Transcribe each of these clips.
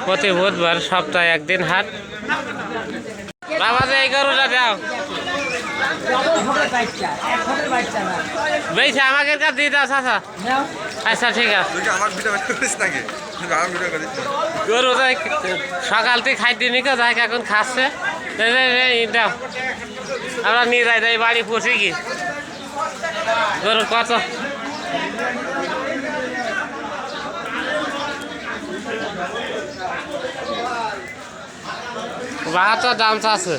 প্রতি বুধবার সপ্তাহে একদিন হাট। বাবা যে এই গরুটা দাও বেশি আমাকে কাছে দিয়ে দাও চাচা। আচ্ছা ঠিক আছে। গরু সকাল থেকে খাইতে নিকে যাই এখন খাচ্ছে দাও আমরা নিয়ে যাই যাই বাড়ি পৌঁছে কি গরু কত বাহাত্তর দাম চাচ্ছে।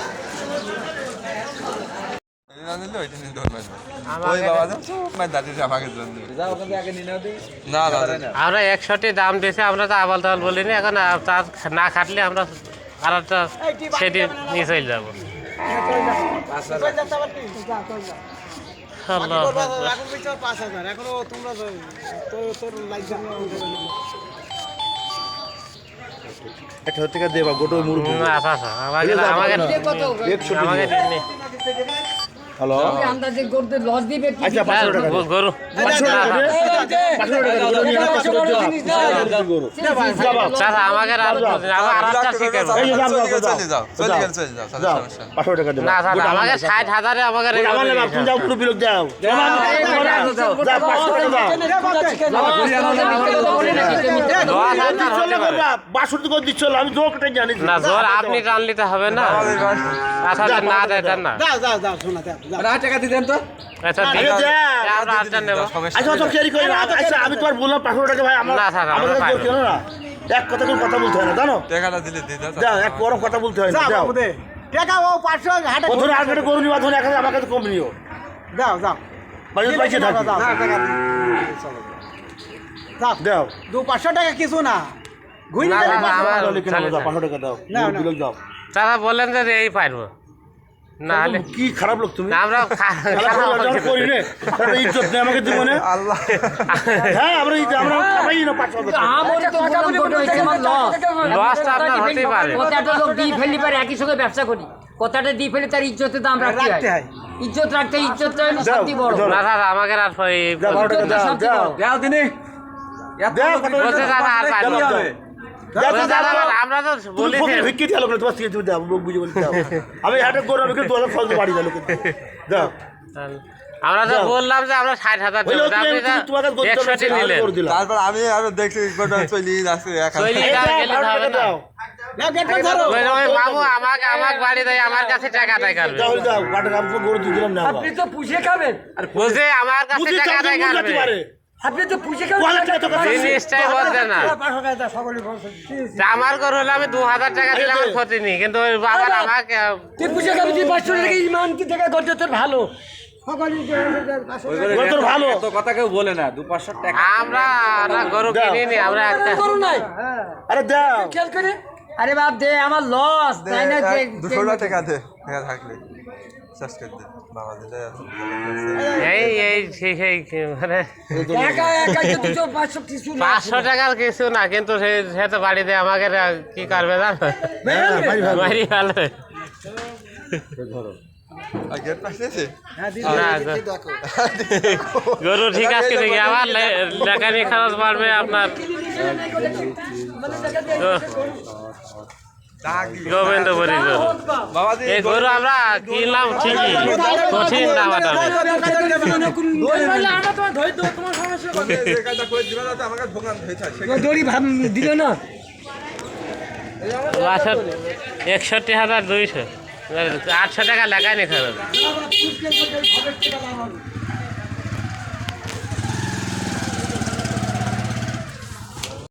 আমরা 61 দাম দিয়েছি, আমরা তো আবাল তাবাল বলিনি। এখন তার না খাটলে আমরা আর একটা সেটি নিয়ে চলে যাবো। হ্যালো গরু আমাকে আমাকে 60,000 আমাকে আমি জানি না জোর আপনি টান নিতে হবে না। আচ্ছা না দেয় না টাকা দিতেন তো। আচ্ছা আমি তোমার বললাম 500 টাকা ভাই আমার না এক কথা কোনো কথা বলতে হয় না জানো। টাকাটা দিলে এক গরম কথা বলতে হয় না। টাকা ও 500 হাটে ধরে আর একটা গরু নিবা ধরে আমার কাছে কম নিও। দাও দাও বাড়িতে পয়সা দাও দাও টাকা দাও দাও 500 টাকা কিছু না ঘুরে না 500 টাকা দাও না দাও। তারা বললেন যে এই পারবো না হলে কি খারাপ লোক তুমি। আমরা করি রে ইজ্জত নেই আমাকে জীবনে আল্লাহ। হ্যাঁ আমরা আমরা খাবাই না 500 টাকা আমার তো বললাম গোটো হইছে আমার লসটা আপনার হতেই পারে। কথাটা লোক দিয়ে ফেলি পারে একই সঙ্গে ব্যবসা করি। কথাটা দিয়ে ফেলে তার ইজ্জতের দাম রাখতে হয়। ইজ্জত রাখতে ইজ্জতটা হলো শান্তি বড় না দাদা আমাকে আর দাও দিনে দাও কত দাদা আর পারবো আমরা তো বলি ভিক্ষি দিলো না তোমার থেকে দাও লোক বুঝে বলতে দাও। আমি হাটে গরু আমি 2000 ফল বাড়ি দিলো দাও। আমরা তো বললাম যে আমরা 60,000 দেব আপনি 160 নিলেন। তারপর আমি দেখছি গোটা চলি যাচ্ছে বাবু আমাকে বাড়ি দেয় আমার কাছে টাকা দেয় করবে। আপনি তো পুষে খাবেন বুঝে আমার কাছে টাকা দেয় করবে। আপনি তো পুষে খাবেন জিনিসটাই বলতে না। আমার ঘর হলে আমি 2000 টাকা দিলে আমার ক্ষতি নেই, কিন্তু ওই বাবার আমাকে তুই পুষে খাবি তুই 500 টাকা ইমান কি টাকা করতে তোর ভালো ভালো কথা কেউ বলে না 200-500 টাকা আমরা গরু কিনিনি আমরা একটা গরু নাই। আরে দাও খেয়াল করে আরে বাপ দে আমার লস তাই না 200 টাকা দে থাকলে শেষ করে দে বাবা দিলে এই মানে একা একা যে 500 কিছু না 500 টাকার কিছু না, কিন্তু সে তো বাড়িতে আমাকে কি করবে জানো মারি ভালো গরু ঠিক আছে দেখি আবার লেখানি খরচ বাড়বে আপনার। গোবিন্দপুরি গরু এই গরু আমরা কিনলাম ঠিকই কঠিন দাম দিল না 61,200 800 টাকা লেখানি খরচ।